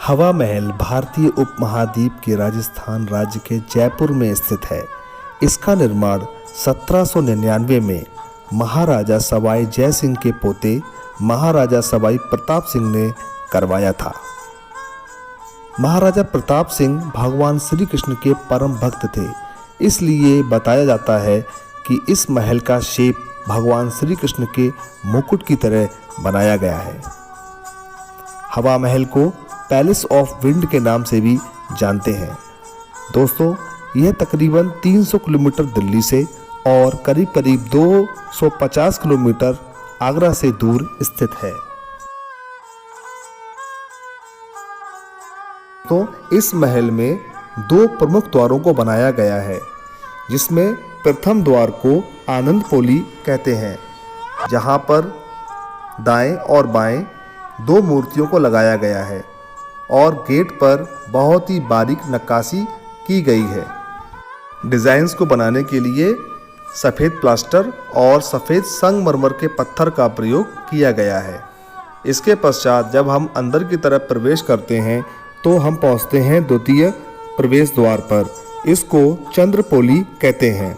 हवा महल भारतीय उपमहाद्वीप के राजस्थान राज्य के जयपुर में स्थित है। इसका निर्माण 1799 में महाराजा सवाई जय सिंह के पोते महाराजा सवाई प्रताप सिंह ने करवाया था। महाराजा प्रताप सिंह भगवान श्री कृष्ण के परम भक्त थे, इसलिए बताया जाता है कि इस महल का शेप भगवान श्री कृष्ण के मुकुट की तरह बनाया गया है। हवा महल को पैलेस ऑफ विंड के नाम से भी जानते हैं। दोस्तों, यह तकरीबन 300 किलोमीटर दिल्ली से और करीब करीब 250 किलोमीटर आगरा से दूर स्थित है। तो इस महल में 2 प्रमुख द्वारों को बनाया गया है, जिसमें प्रथम द्वार को आनंद पोली कहते हैं, जहां पर दाएं और बाएं 2 मूर्तियों को लगाया गया है और गेट पर बहुत ही बारीक नक्काशी की गई है। डिज़ाइंस को बनाने के लिए सफ़ेद प्लास्टर और सफ़ेद संगमरमर के पत्थर का प्रयोग किया गया है। इसके पश्चात जब हम अंदर की तरफ प्रवेश करते हैं तो हम पहुंचते हैं द्वितीय प्रवेश द्वार पर। इसको चंद्रपोली कहते हैं।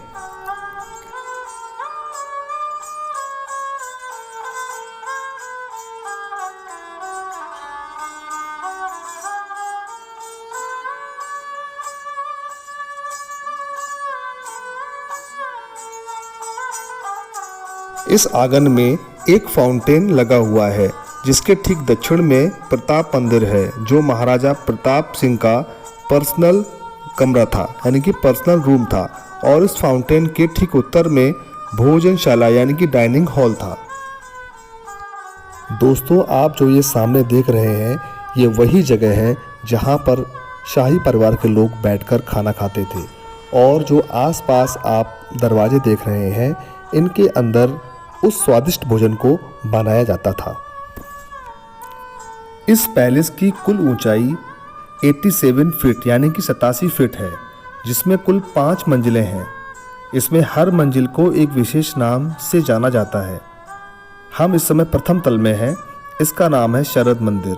इस आंगन में एक फाउंटेन लगा हुआ है, जिसके ठीक दक्षिण में प्रताप मंदिर है, जो महाराजा प्रताप सिंह का पर्सनल कमरा था, यानी कि पर्सनल रूम था। और इस फाउंटेन के ठीक उत्तर में भोजनशाला यानी कि डाइनिंग हॉल था। दोस्तों, आप जो ये सामने देख रहे हैं, ये वही जगह है जहाँ पर शाही परिवार के लोग बैठकर खाना खाते थे। और जो आसपास आप दरवाजे देख रहे हैं, इनके अंदर उस स्वादिष्ट भोजन को बनाया जाता था। इस पैलेस की कुल ऊंचाई 87 फीट यानी कि 87 फीट है, जिसमें कुल 5 मंजिलें हैं। इसमें हर मंजिल को एक विशेष नाम से जाना जाता है। हम इस समय प्रथम तल में हैं। इसका नाम है शरद मंदिर।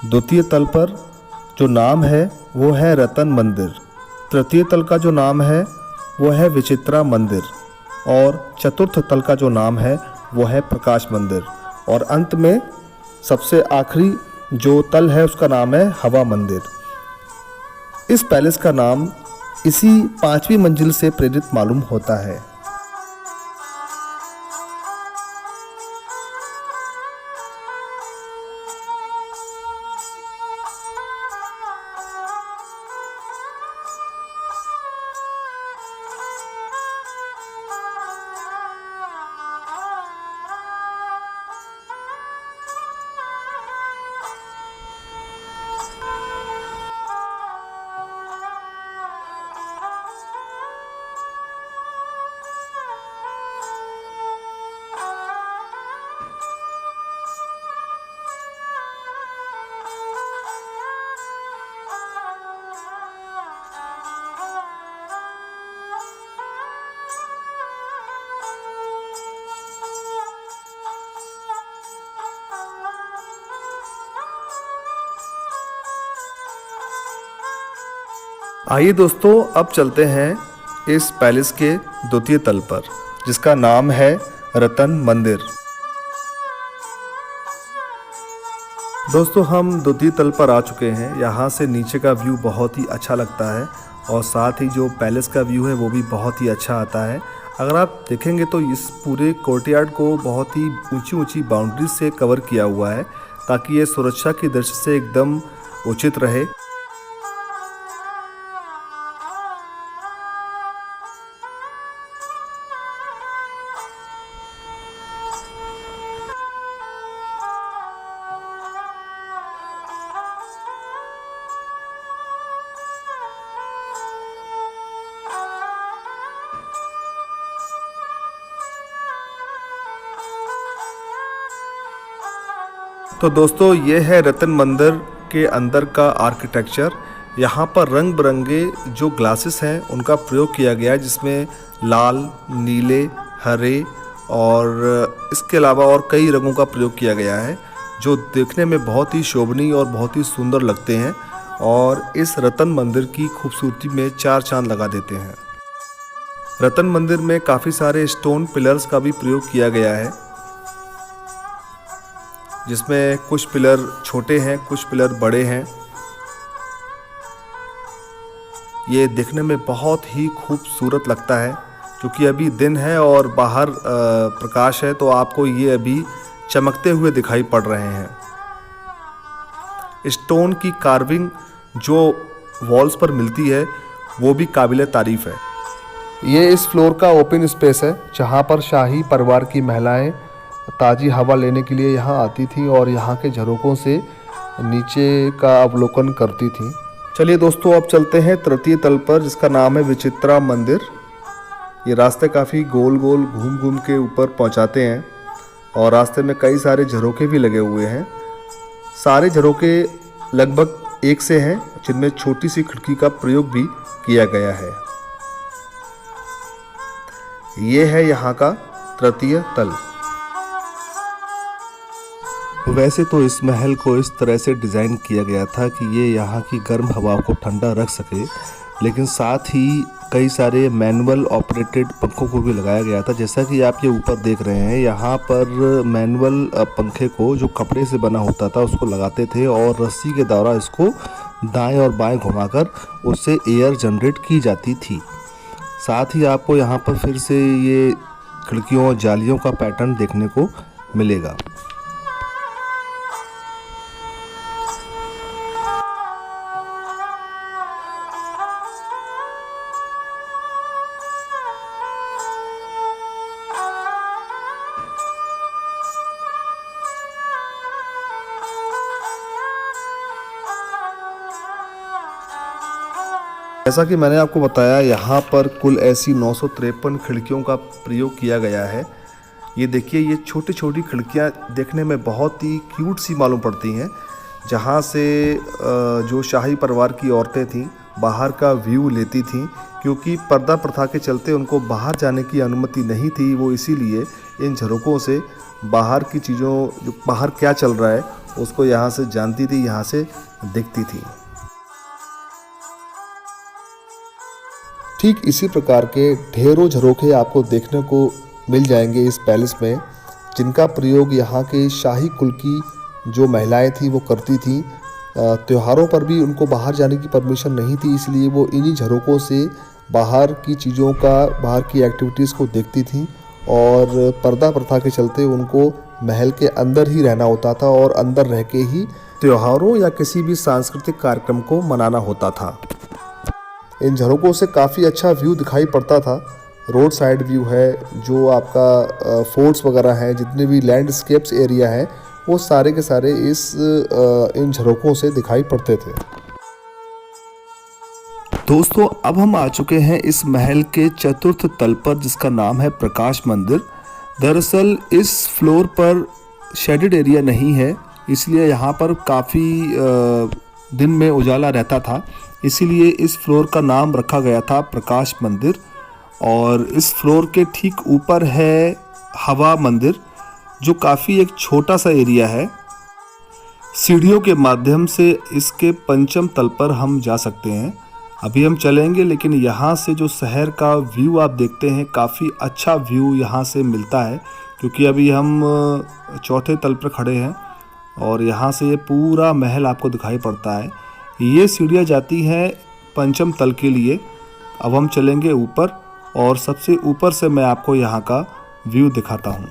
द्वितीय तल पर जो नाम है वो है रतन मंदिर। तृतीय तल का जो नाम है वो है विचित्रा मंदिर। और चतुर्थ तल का जो नाम है वो है प्रकाश मंदिर। और अंत में सबसे आखिरी जो तल है उसका नाम है हवा मंदिर। इस पैलेस का नाम इसी 5वीं मंजिल से प्रेरित मालूम होता है। आइए दोस्तों, अब चलते हैं इस पैलेस के द्वितीय तल पर, जिसका नाम है रतन मंदिर। दोस्तों, हम द्वितीय तल पर आ चुके हैं। यहाँ से नीचे का व्यू बहुत ही अच्छा लगता है और साथ ही जो पैलेस का व्यू है वो भी बहुत ही अच्छा आता है। अगर आप देखेंगे तो इस पूरे कोर्टयार्ड को बहुत ही ऊंची ऊंची बाउंड्री से कवर किया हुआ है, ताकि ये सुरक्षा की दृष्टि से एकदम उचित रहे। तो दोस्तों, ये है रतन मंदिर के अंदर का आर्किटेक्चर। यहाँ पर रंग बिरंगे जो ग्लासेस हैं उनका प्रयोग किया गया है, जिसमें लाल, नीले, हरे और इसके अलावा और कई रंगों का प्रयोग किया गया है, जो देखने में बहुत ही शोभनीय और बहुत ही सुंदर लगते हैं और इस रतन मंदिर की खूबसूरती में 4 चांद लगा देते हैं। रतन मंदिर में काफ़ी सारे स्टोन पिलर्स का भी प्रयोग किया गया है, जिसमें कुछ पिलर छोटे हैं, कुछ पिलर बड़े हैं। ये देखने में बहुत ही खूबसूरत लगता है। क्योंकि अभी दिन है और बाहर प्रकाश है, तो आपको ये अभी चमकते हुए दिखाई पड़ रहे हैं। स्टोन की कार्विंग जो वॉल्स पर मिलती है वो भी काबिले तारीफ़ है। ये इस फ्लोर का ओपन स्पेस है, जहाँ पर शाही परिवार की महिलाएं ताज़ी हवा लेने के लिए यहाँ आती थी और यहाँ के झरोकों से नीचे का अवलोकन करती थी। चलिए दोस्तों, अब चलते हैं तृतीय तल पर, जिसका नाम है विचित्रा मंदिर। ये रास्ते काफ़ी गोल गोल घूम घूम के ऊपर पहुँचाते हैं और रास्ते में कई सारे झरोके भी लगे हुए हैं। सारे झरोके लगभग एक से हैं, जिनमें छोटी सी खिड़की का प्रयोग भी किया गया है। ये है यहाँ का तृतीय तल। वैसे तो इस महल को इस तरह से डिज़ाइन किया गया था कि ये यहाँ की गर्म हवा को ठंडा रख सके, लेकिन साथ ही कई सारे मैनुअल ऑपरेटेड पंखों को भी लगाया गया था। जैसा कि आप ये ऊपर देख रहे हैं, यहाँ पर मैनुअल पंखे को जो कपड़े से बना होता था उसको लगाते थे और रस्सी के द्वारा इसको दाएं और बाएं घुमाकर उससे एयर जनरेट की जाती थी। साथ ही आपको यहाँ पर फिर से ये खिड़कियों और जालियों का पैटर्न देखने को मिलेगा। जैसा कि मैंने आपको बताया, यहाँ पर कुल ऐसी 953 खिड़कियों का प्रयोग किया गया है। ये देखिए, ये छोटी छोटी खिड़कियाँ देखने में बहुत ही क्यूट सी मालूम पड़ती हैं, जहाँ से जो शाही परिवार की औरतें थीं बाहर का व्यू लेती थीं। क्योंकि पर्दा प्रथा के चलते उनको बाहर जाने की अनुमति नहीं थी, वो इसीलिए इन झरोकों से बाहर की चीज़ों, जो बाहर क्या चल रहा है उसको यहाँ से जानती थी, यहाँ से दिखती थी। ठीक इसी प्रकार के ढेरों झरोखे आपको देखने को मिल जाएंगे इस पैलेस में, जिनका प्रयोग यहाँ के शाही कुल की जो महिलाएं थी वो करती थी। त्योहारों पर भी उनको बाहर जाने की परमिशन नहीं थी, इसलिए वो इन्हीं झरोकों से बाहर की चीज़ों का, बाहर की एक्टिविटीज़ को देखती थी और पर्दा प्रथा के चलते उनको महल के अंदर ही रहना होता था और अंदर रह के ही त्योहारों या किसी भी सांस्कृतिक कार्यक्रम को मनाना होता था। इन झरोकों से काफ़ी अच्छा व्यू दिखाई पड़ता था। रोड साइड व्यू है, जो आपका फोर्ट्स वगैरह हैं, जितने भी लैंडस्केप्स एरिया है, वो सारे के सारे इन झरोकों से दिखाई पड़ते थे। दोस्तों, अब हम आ चुके हैं इस महल के चतुर्थ तल पर, जिसका नाम है प्रकाश मंदिर। दरअसल इस फ्लोर पर शेडेड एरिया नहीं है, इसलिए यहाँ पर काफ़ी दिन में उजाला रहता था, इसीलिए इस फ्लोर का नाम रखा गया था प्रकाश मंदिर। और इस फ्लोर के ठीक ऊपर है हवा मंदिर, जो काफ़ी एक छोटा सा एरिया है। सीढ़ियों के माध्यम से इसके पंचम तल पर हम जा सकते हैं। अभी हम चलेंगे, लेकिन यहाँ से जो शहर का व्यू आप देखते हैं, काफ़ी अच्छा व्यू यहाँ से मिलता है। क्योंकि अभी हम चौथे तल पर खड़े हैं और यहाँ से ये पूरा महल आपको दिखाई पड़ता है। ये सीढ़ियाँ जाती हैं पंचम तल के लिए। अब हम चलेंगे ऊपर और सबसे ऊपर से मैं आपको यहाँ का व्यू दिखाता हूँ।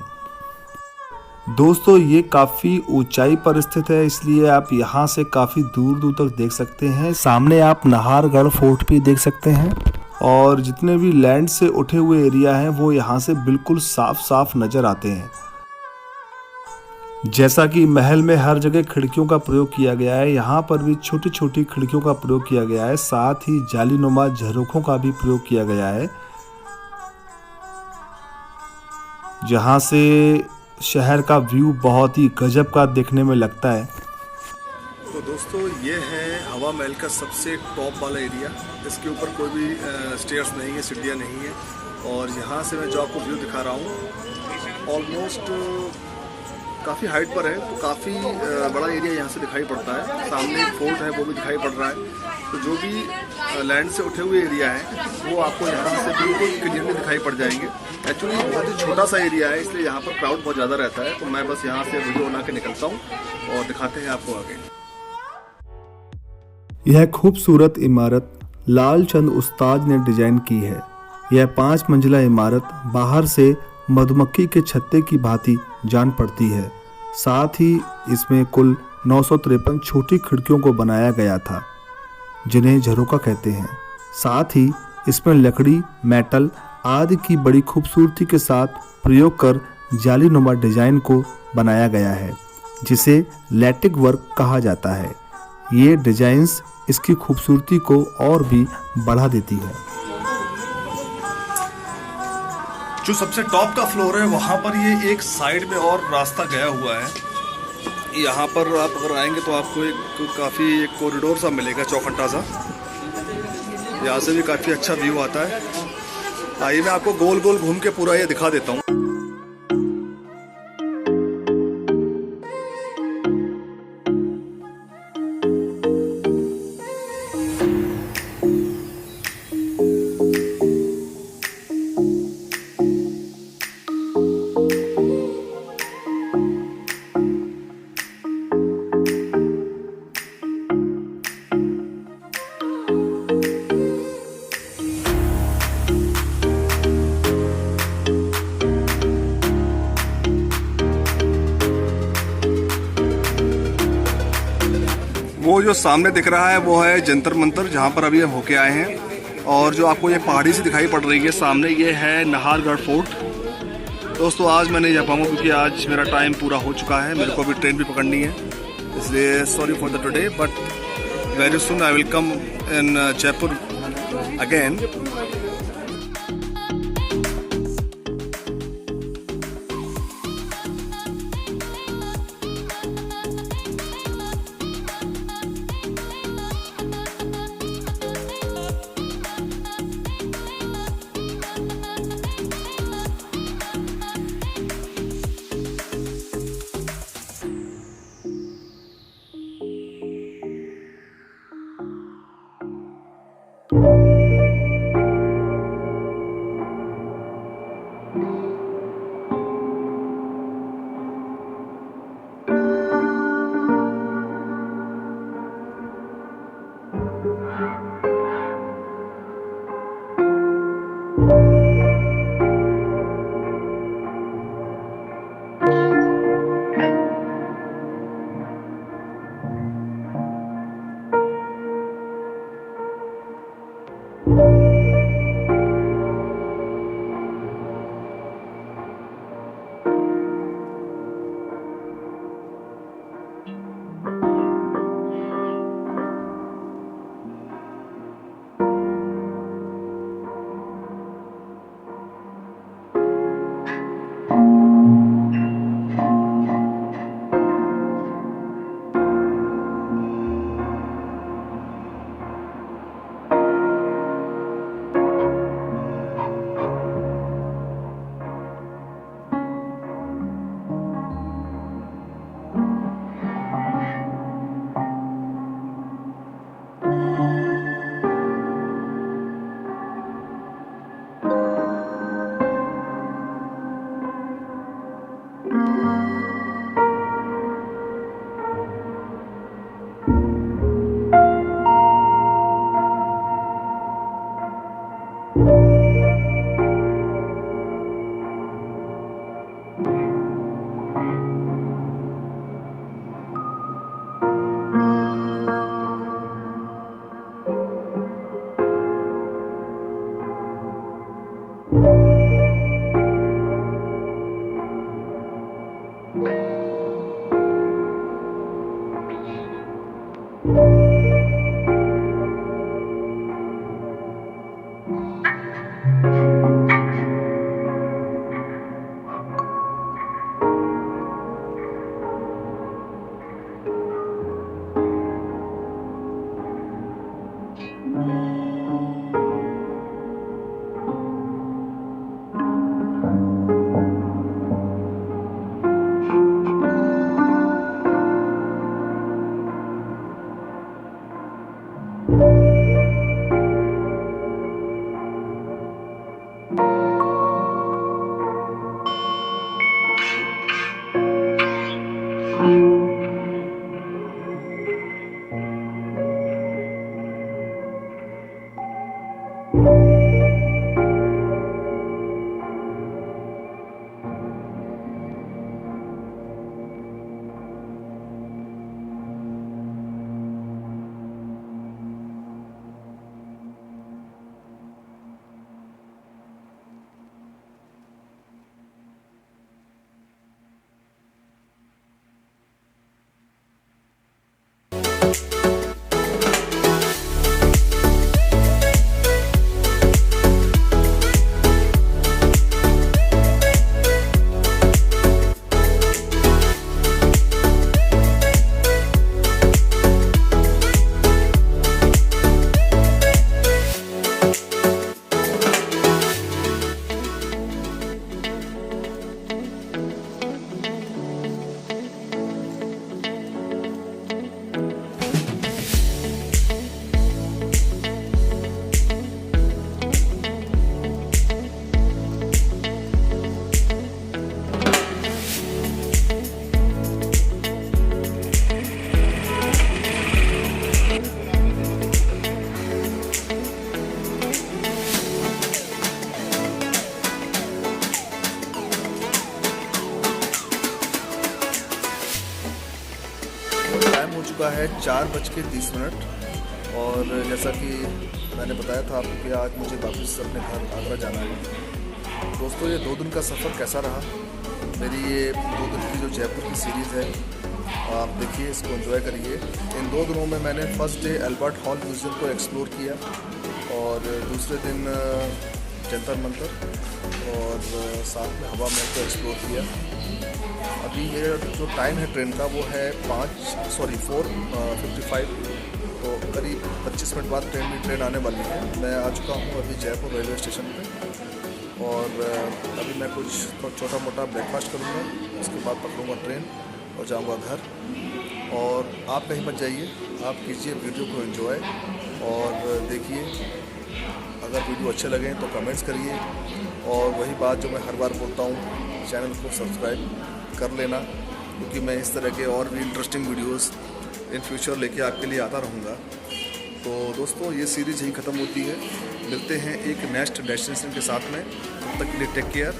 दोस्तों, ये काफ़ी ऊंचाई पर स्थित है, इसलिए आप यहाँ से काफ़ी दूर दूर तक देख सकते हैं। सामने आप नाहरगढ़ फोर्ट भी देख सकते हैं और जितने भी लैंड से उठे हुए एरिया हैं वो यहाँ से बिल्कुल साफ साफ नज़र आते हैं। जैसा कि महल में हर जगह खिड़कियों का प्रयोग किया गया है, यहाँ पर भी छोटी छोटी खिड़कियों का प्रयोग किया गया है। साथ ही जालीनुमा झरोखों का भी प्रयोग किया गया है, जहाँ से शहर का व्यू बहुत ही गजब का देखने में लगता है। तो दोस्तों, ये है हवा महल का सबसे टॉप वाला एरिया। इसके ऊपर कोई भी स्टेयर्स नहीं है, सीढ़ियाँ नहीं है। और यहाँ से मैं जो आपको व्यू दिखा रहा हूँ, ऑलमोस्ट काफ़ी हाइट पर है, तो काफ़ी बड़ा एरिया यहाँ से दिखाई पड़ता है। सामने एक फोर्ट है, वो भी दिखाई पड़ रहा है। तो जो भी लैंड से उठे हुए एरिया है वो आपको यहाँ से बिल्कुल क्लियरली दिखाई पड़ जाएंगे। एक्चुअली बहुत ही छोटा सा एरिया है, इसलिए यहाँ पर क्राउड बहुत ज़्यादा रहता है। तो मैं बस यहाँ से वीडियो बना के निकलता हूँ और दिखाते हैं आपको आगे। यह खूबसूरत इमारत लालचंद उस्ताद ने डिजाइन की है। यह 5 मंजिला इमारत बाहर से मधुमक्खी के छत्ते की भांति जान पड़ती है। साथ ही इसमें कुल 953 छोटी खिड़कियों को बनाया गया था, जिन्हें झरोका कहते हैं। साथ ही इसमें लकड़ी, मेटल आदि की बड़ी खूबसूरती के साथ प्रयोग कर जालीनुमा डिजाइन को बनाया गया है, जिसे लैटिक वर्क कहा जाता है। ये डिजाइन्स इसकी खूबसूरती को और भी बढ़ा देती है। जो सबसे टॉप का फ्लोर है वहाँ पर ये एक साइड में और रास्ता गया हुआ है। यहाँ पर आप अगर आएंगे तो आपको काफ़ी एक कॉरिडोर सा मिलेगा, चौखंटा सा। यहाँ से भी काफ़ी अच्छा व्यू आता है। आइए मैं आपको गोल गोल घूम के पूरा ये दिखा देता हूँ। वो जो सामने दिख रहा है वो है जंतर मंतर, जहाँ पर अभी हम होके आए हैं। और जो आपको ये पहाड़ी से दिखाई पड़ रही है सामने, ये है नाहरगढ़ फोर्ट। दोस्तों आज मैं नहीं जा पाऊँगा क्योंकि आज मेरा टाइम पूरा हो चुका है, मेरे को अभी ट्रेन भी पकड़नी है, इसलिए sorry for the today, but very soon I will come in Jaipur again. Time हो चुका है 4:30 और जैसा कि मैंने बताया था आपको कि आज मुझे वापस अपने घर आगरा जाना है। दोस्तों, ये 2 दिन का सफ़र कैसा रहा? मेरी ये 2 दिन की जो जयपुर की सीरीज़ है, आप देखिए, इसको एंजॉय करिए। इन 2 दिनों में मैंने first day Albert hall museum को एक्सप्लोर किया और दूसरे दिन जंतर मंतर और साथ में हवा महल को एक्सप्लोर किया। अभी ये जो टाइम है ट्रेन का वो है 4:55, तो करीब 25 मिनट बाद ट्रेन आने वाली है। मैं आ चुका हूँ अभी जयपुर रेलवे स्टेशन पे और अभी मैं कुछ छोटा मोटा ब्रेकफास्ट करूँगा, उसके बाद पकड़ूँगा ट्रेन और जाऊँगा घर। और आप कहीं मत जाइए, आप कीजिए वीडियो को एंजॉय और देखिए। अगर वीडियो अच्छे लगे तो कमेंट्स करिए और वही बात जो मैं हर बार बोलता हूँ, चैनल को सब्सक्राइब कर लेना, क्योंकि मैं इस तरह के और भी इंटरेस्टिंग वीडियोस इन फ्यूचर लेके आपके लिए आता रहूँगा। तो दोस्तों, ये सीरीज़ यहीं ख़त्म होती है। मिलते हैं एक नेक्स्ट डेस्टिनेशन के साथ में। तब तक के लिए टेक केयर।